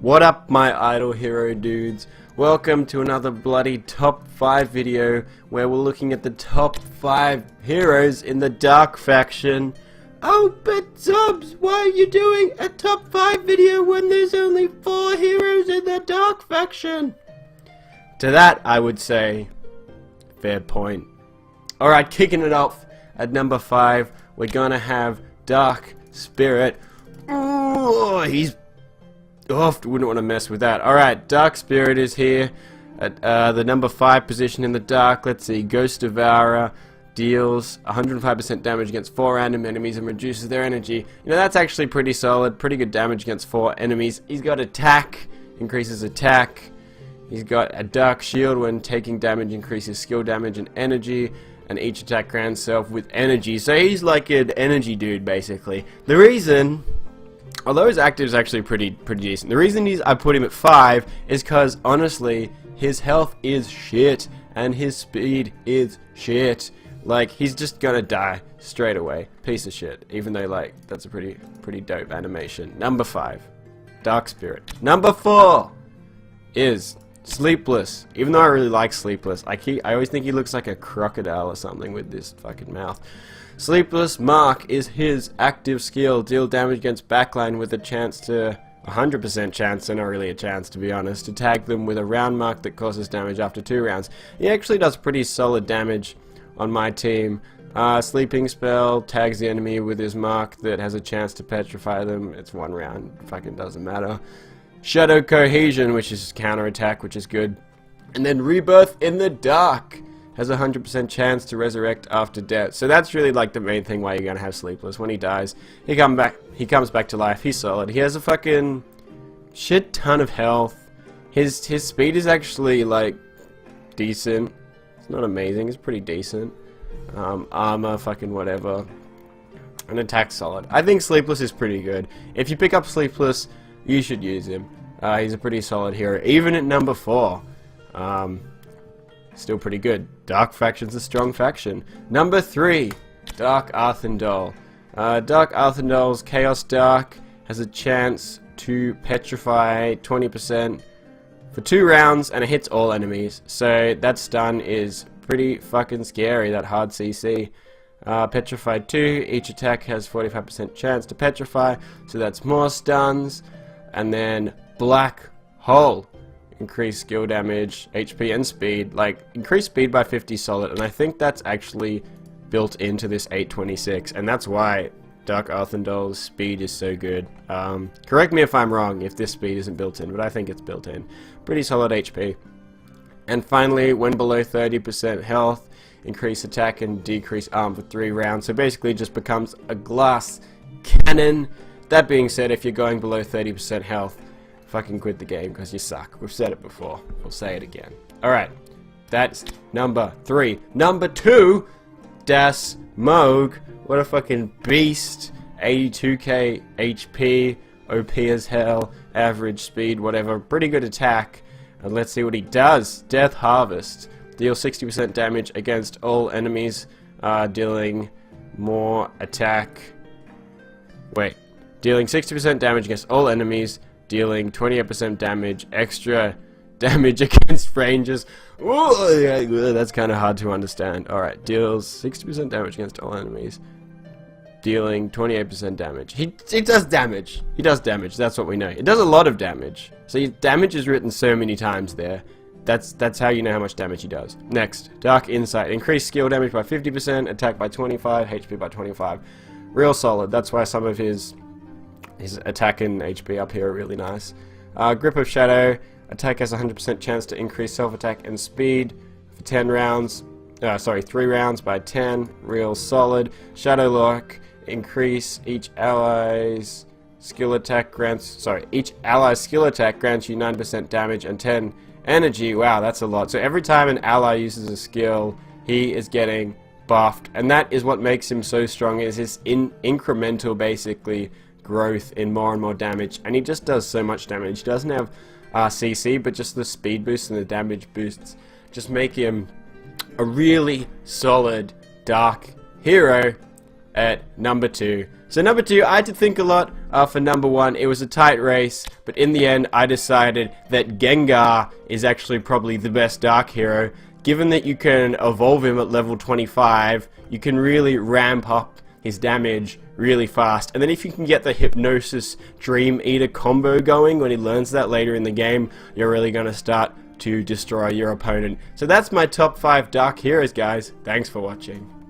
What up, my idol hero dudes? Welcome to another bloody top 5 video where we're looking at the top 5 heroes in the Dark faction. Oh, but Subs, why are you doing a top 5 video when there's only 4 heroes in the Dark faction? To that, I would say, fair point. Alright, kicking it off at number 5, we're gonna have Dark Spirit. Oh, he's off. Wouldn't want to mess with that. Alright, Dark Spirit is here at the number 5 position in the Dark. Let's see, Ghost Devourer deals 105% damage against 4 random enemies and reduces their energy. You know, that's actually pretty solid. Pretty good damage against 4 enemies. He's got attack, increases attack. He's got a Dark Shield. When taking damage, increases skill damage and energy. And each attack grants self with energy. So he's like an energy dude, basically. The reason, although his active is actually pretty decent, the reason I put him at 5 is because, honestly, his health is shit. And his speed is shit. Like, he's just gonna die straight away. Piece of shit. Even though, like, that's a pretty dope animation. Number 5. Dark Spirit. Number 4 is Sleepless. Even though I really like Sleepless, I always think he looks like a crocodile or something with this fucking mouth. Sleepless Mark is his active skill. Deal damage against backline with a chance to 100% chance, so not really a chance to be honest, to tag them with a round mark that causes damage after 2 rounds. He actually does pretty solid damage on my team. Sleeping spell tags the enemy with his mark that has a chance to petrify them. It's 1 round. Fucking doesn't matter. Shadow Cohesion, which is counterattack, which is good. And then Rebirth in the Dark has a 100% chance to resurrect after death. So that's really like the main thing why you're gonna have Sleepless. When he dies, he comes back to life. He's solid. He has a fucking shit ton of health. His speed is actually like decent. It's not amazing. It's pretty decent. Armor, fucking whatever. And attack's solid. I think Sleepless is pretty good. If you pick up Sleepless, you should use him. He's a pretty solid hero. Even at number 4. Still pretty good. Dark faction's a strong faction. Number 3. Dark Arthendal. Dark Arthendal's Chaos Dark has a chance to petrify 20% for 2 rounds, and it hits all enemies. So that stun is pretty fucking scary, that hard CC. Petrify 2. Each attack has 45% chance to petrify, so that's more stuns. And then Black Hole. Increase skill damage, HP, and speed. Like, increase speed by 50 solid, and I think that's actually built into this 826, and that's why Dark Arthendal's speed is so good. Correct me if I'm wrong if this speed isn't built in, but I think it's built in. Pretty solid HP. And finally, when below 30% health, increase attack and decrease arm for 3 rounds. So basically it just becomes a glass cannon. That being said, if you're going below 30% health, fucking quit the game because you suck. We've said it before. We'll say it again. Alright, that's number 3. Number 2, Das Moog. What a fucking beast. 82k HP, OP as hell, average speed, whatever. Pretty good attack. And let's see what he does. Death Harvest. Deal 60% damage against all enemies, dealing more attack. Wait. Dealing 60% damage against all enemies, dealing 28% damage, extra damage against rangers. Ooh, yeah, that's kind of hard to understand. Alright, deals 60% damage against all enemies, dealing 28% damage. He does damage. He does damage, that's what we know. It does a lot of damage. So damage is written so many times there. That's how you know how much damage he does. Next, Dark Insight. Increase skill damage by 50%, attack by 25, HP by 25. Real solid. That's why some of his attack and HP up here are really nice. Grip of Shadow. Attack has 100% chance to increase self-attack and speed for 3 rounds by 10. Real solid. Shadow Lock. Increase each ally's skill attack grants you 9% damage and 10 energy. Wow, that's a lot. So every time an ally uses a skill, he is getting buffed, and that is what makes him so strong, is his incremental basically growth in more and more damage, and he just does so much damage. He doesn't have CC, but just the speed boosts and the damage boosts just make him a really solid dark hero at number 2. So number 2, I had to think a lot. for number 1. It was a tight race, but in the end I decided that Gengar is actually probably the best Dark Hero. Given that you can evolve him at level 25, you can really ramp up his damage really fast. And then if you can get the Hypnosis Dream Eater combo going when he learns that later in the game, you're really going to start to destroy your opponent. So that's my top 5 Dark Heroes, guys. Thanks for watching.